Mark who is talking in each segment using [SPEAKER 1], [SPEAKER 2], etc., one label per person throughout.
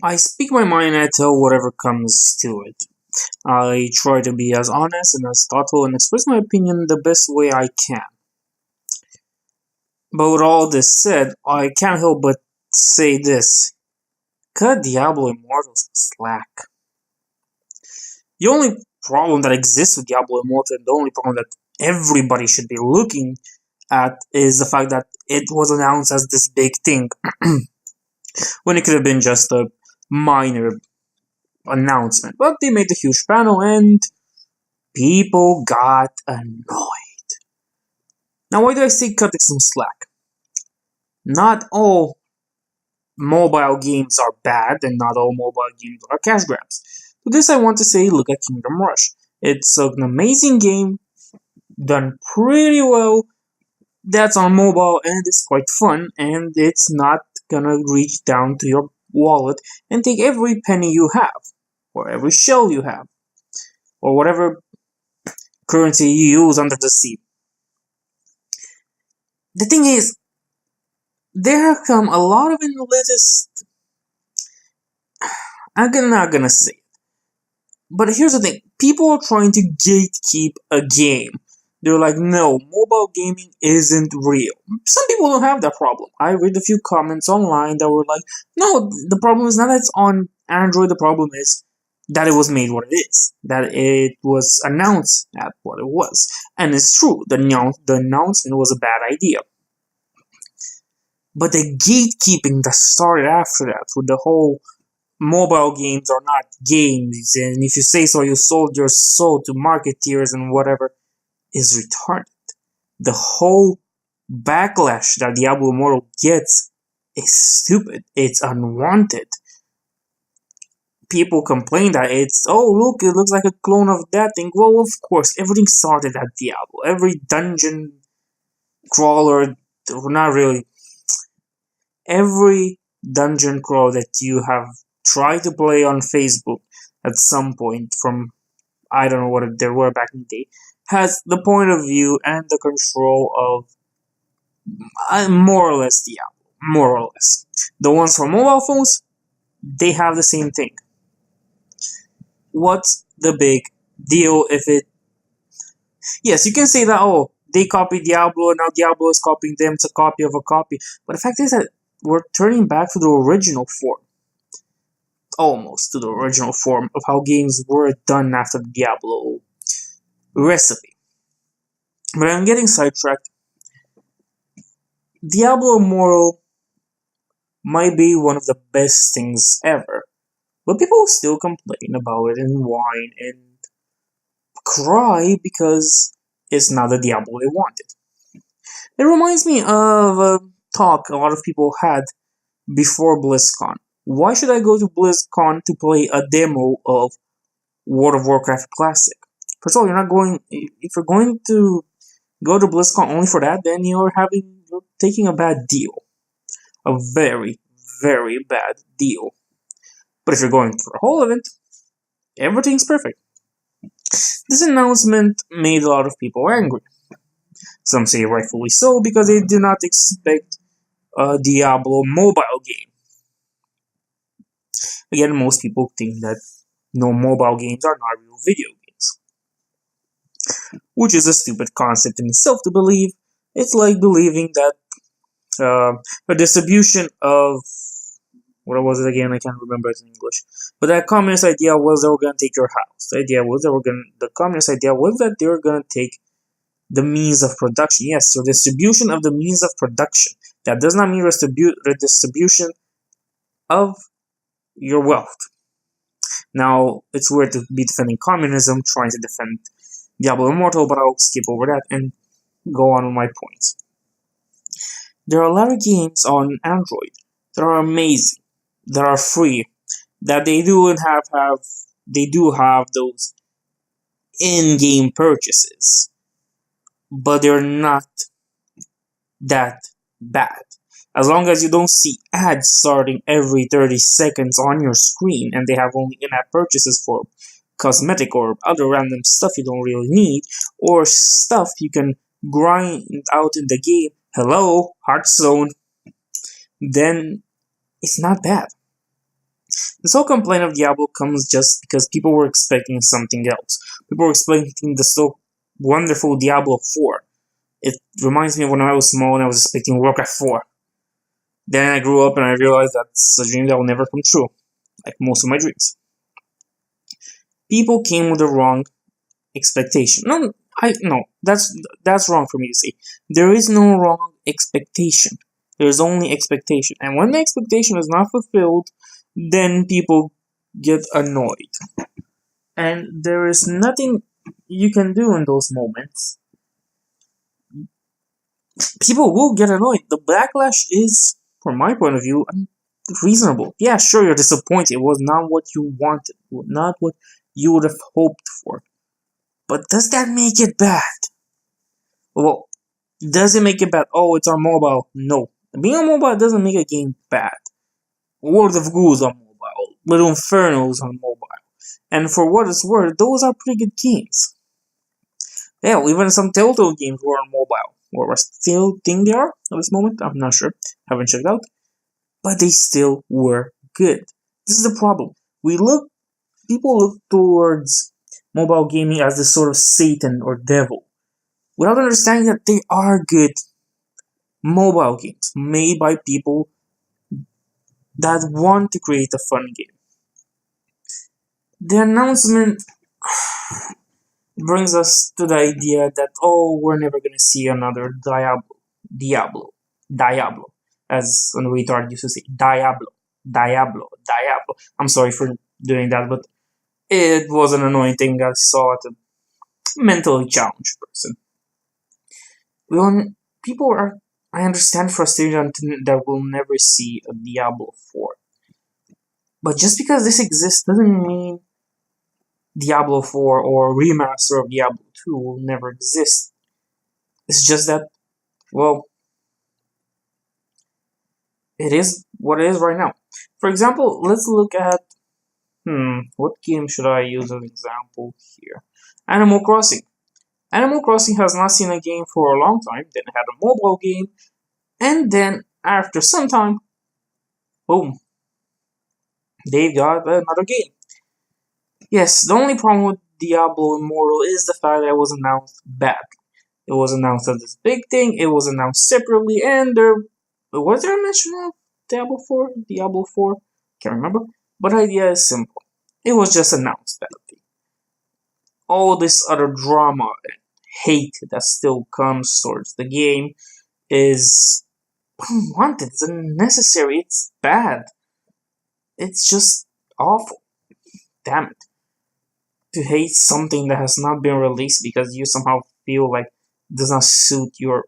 [SPEAKER 1] I speak my mind and I tell whatever comes to it. I try to be as honest and as thoughtful and express my opinion the best way I can. But with all this said, I can't help but say this. Cut Diablo Immortal some slack. The only problem that exists with Diablo Immortal, and the only problem that everybody should be looking at, is the fact that it was announced as this big thing when it could have been just a minor announcement. But they made a huge panel and people got annoyed. Now, why do I say cutting some slack? Not all mobile games are bad, and not all mobile games are cash grabs. To this, I want to say look at Kingdom Rush. It's an amazing game, done pretty well. That's on mobile, and it's quite fun, and it's not gonna reach down to your wallet and take every penny you have, or every shell you have, or whatever currency you use under the sea. The thing is, there have come a lot of elitist. I'm not gonna say it. But here's the thing, people are trying to gatekeep a game. They're like, no, mobile gaming isn't real. Some people don't have that problem. I read a few comments online that were like, no, the problem is not that it's on Android, the problem is that it was made what it is. That it was announced at what it was. And it's true, the announcement was a bad idea. But the gatekeeping that started after that, with the whole mobile games are not games, and if you say so, you sold your soul to marketeers and whatever, is retarded. The whole backlash that Diablo Immortal gets is stupid. It's unwanted. People complain that it's, oh look, it looks like a clone of that thing. Well, of course, everything started at Diablo. Every dungeon crawler, not really, every dungeon crawler that you have tried to play on Facebook at some point from, I don't know what there were back in the day, has the point of view and the control of more or less Diablo. More or less. The ones for mobile phones, they have the same thing. What's the big deal if it... Yes, you can say that, oh, they copied Diablo and now Diablo is copying them. It's a copy of a copy. But the fact is that we're turning back to the original form. Almost to the original form of how games were done after the Diablo recipe. But I'm getting sidetracked. Diablo Immortal might be one of the best things ever, but people still complain about it and whine and cry because it's not the Diablo they wanted. It reminds me of a talk a lot of people had before BlizzCon. Why should I go to BlizzCon to play a demo of World of Warcraft Classic? First of all, if you're going to go to BlizzCon only for that, then you're taking a bad deal. A very, very bad deal. But if you're going for the whole event, everything's perfect. This announcement made a lot of people angry. Some say rightfully so, because they did not expect a Diablo mobile game. Again, most people think that no, mobile games are not real video games. Which is a stupid concept in itself to believe. It's like believing that the distribution of... what was it again? I can't remember it in English. But that communist idea was they were going to take your house. The communist idea was that they were going to take the means of production. Yes, so distribution of the means of production. That does not mean redistribution of your wealth. Now, it's weird to be defending communism, trying to defend Diablo Immortal, but I'll skip over that and go on with my points. There are a lot of games on Android that are amazing, that are free, that they do have those in-game purchases, but they're not that bad. As long as you don't see ads starting every 30 seconds on your screen and they have only in-app purchases for cosmetic or other random stuff you don't really need, or stuff you can grind out in the game, hello, Hearthstone, then it's not bad. This whole complaint of Diablo comes just because people were expecting something else. People were expecting the so wonderful Diablo 4. It reminds me of when I was small and I was expecting Warcraft 4. Then I grew up and I realized that's a dream that will never come true, like most of my dreams. People came with the wrong expectation. No, that's wrong for me to say. There is no wrong expectation. There's only expectation, and when the expectation is not fulfilled, then people get annoyed, and there is nothing you can do in those moments. People will get annoyed. The backlash is, from my point of view, reasonable. Yeah, sure, you're disappointed. It was not what you wanted, not what you would have hoped for. But does that make it bad? Well, does it make it bad? Oh, it's on mobile. No. Being on mobile doesn't make a game bad. World of Ghouls on mobile. Little Infernos on mobile. And for what it's worth, those are pretty good games. Hell, even some Telltale games were on mobile. Or I still think they are at this moment. I'm not sure. Haven't checked out. But they still were good. This is the problem. People look towards mobile gaming as this sort of Satan or devil, without understanding that they are good mobile games made by people that want to create a fun game. The announcement brings us to the idea that, oh, we're never gonna see another Diablo, as a retard used to say, Diablo. I'm sorry for doing that, but it was an annoying thing I saw at a mentally challenged person. People are, I understand, frustrated that we'll never see a Diablo 4. But just because this exists doesn't mean Diablo 4 or remaster of Diablo 2 will never exist. It's just that, well, it is what it is right now. For example, let's look at, what game should I use as an example here? Animal Crossing. Animal Crossing has not seen a game for a long time, then it had a mobile game, and then after some time, boom, they got another game. Yes, the only problem with Diablo Immortal is the fact that it was announced badly. It was announced as this big thing, it was announced separately, and was there a mention of Diablo 4? Diablo 4? Can't remember. But the idea is simple. It was just announced badly. All this other drama and hate that still comes towards the game is unwanted, it's unnecessary, it's bad. It's just awful. Damn it. To hate something that has not been released because you somehow feel like it does not suit your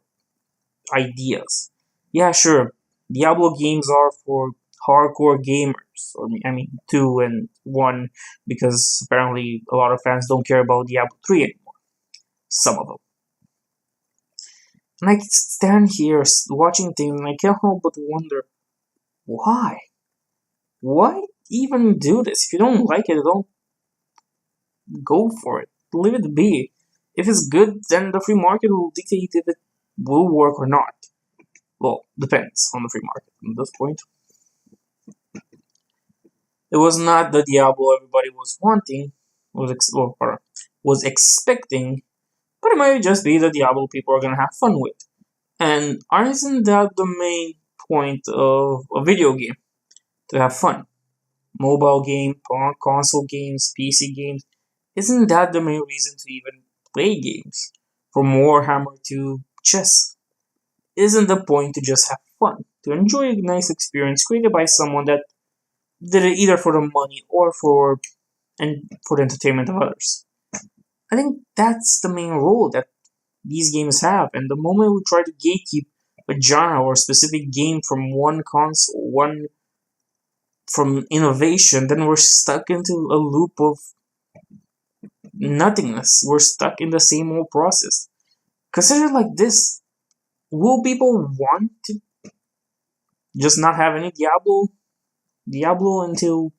[SPEAKER 1] ideas. Yeah, sure, Diablo games are for hardcore gamers, or I mean 2 and 1, because apparently a lot of fans don't care about Diablo 3 anymore. Some of them. And I stand here watching things and I can't help but wonder, why? Why even do this? If you don't like it, don't go for it. Leave it be. If it's good, then the free market will dictate if it will work or not. Well, depends on the free market at this point. It was not the Diablo everybody was wanting, was expecting, but it might just be the Diablo people are gonna have fun with. And isn't that the main point of a video game? To have fun. Mobile game, console games, PC games. Isn't that the main reason to even play games? From Warhammer to chess. Isn't the point to just have fun? To enjoy a nice experience created by someone that did it either for the money or for the entertainment of others. I think that's the main role that these games have, and the moment we try to gatekeep a genre or a specific game from one console, from innovation, then we're stuck into a loop of nothingness. We're stuck in the same old process. Consider it like this: will people want to just not have any Diablo until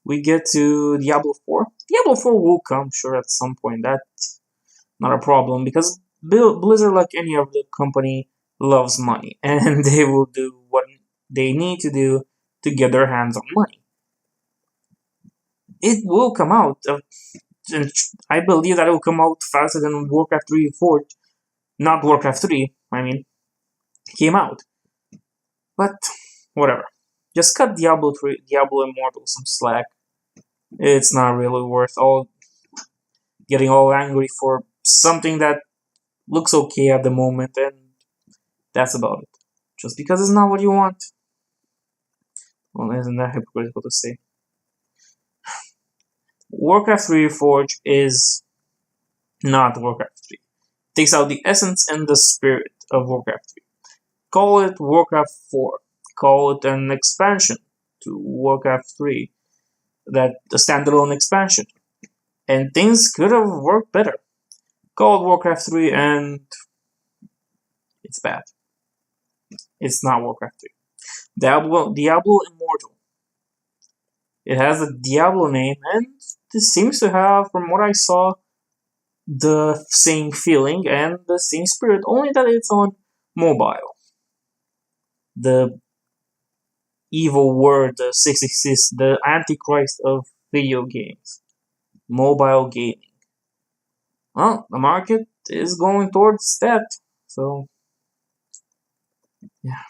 [SPEAKER 1] we get to Diablo 4? Diablo 4 will come, sure, at some point. That's not a problem, because Blizzard, like any other company, loves money, and they will do what they need to do to get their hands on money. it will come out. And I believe that it will come out faster than Warcraft 3 Forge. Not Warcraft 3, I mean, came out. But whatever. Just cut Diablo Immortal some slack. It's not really worth getting all angry for something that looks okay at the moment, and that's about it. Just because it's not what you want. Well, isn't that hypocritical to say? Warcraft 3 Reforged is not Warcraft 3. It takes out the essence and the spirit of Warcraft 3. Call it Warcraft 4. Call it an expansion to Warcraft 3. That a standalone expansion. And things could have worked better. Call it Warcraft 3 and it's bad. It's not Warcraft 3. Diablo Immortal. It has a Diablo name, and this seems to have, from what I saw, the same feeling and the same spirit, only that it's on mobile. The evil word, the 666, the antichrist of video games. Mobile gaming. Well, the market is going towards that, so yeah.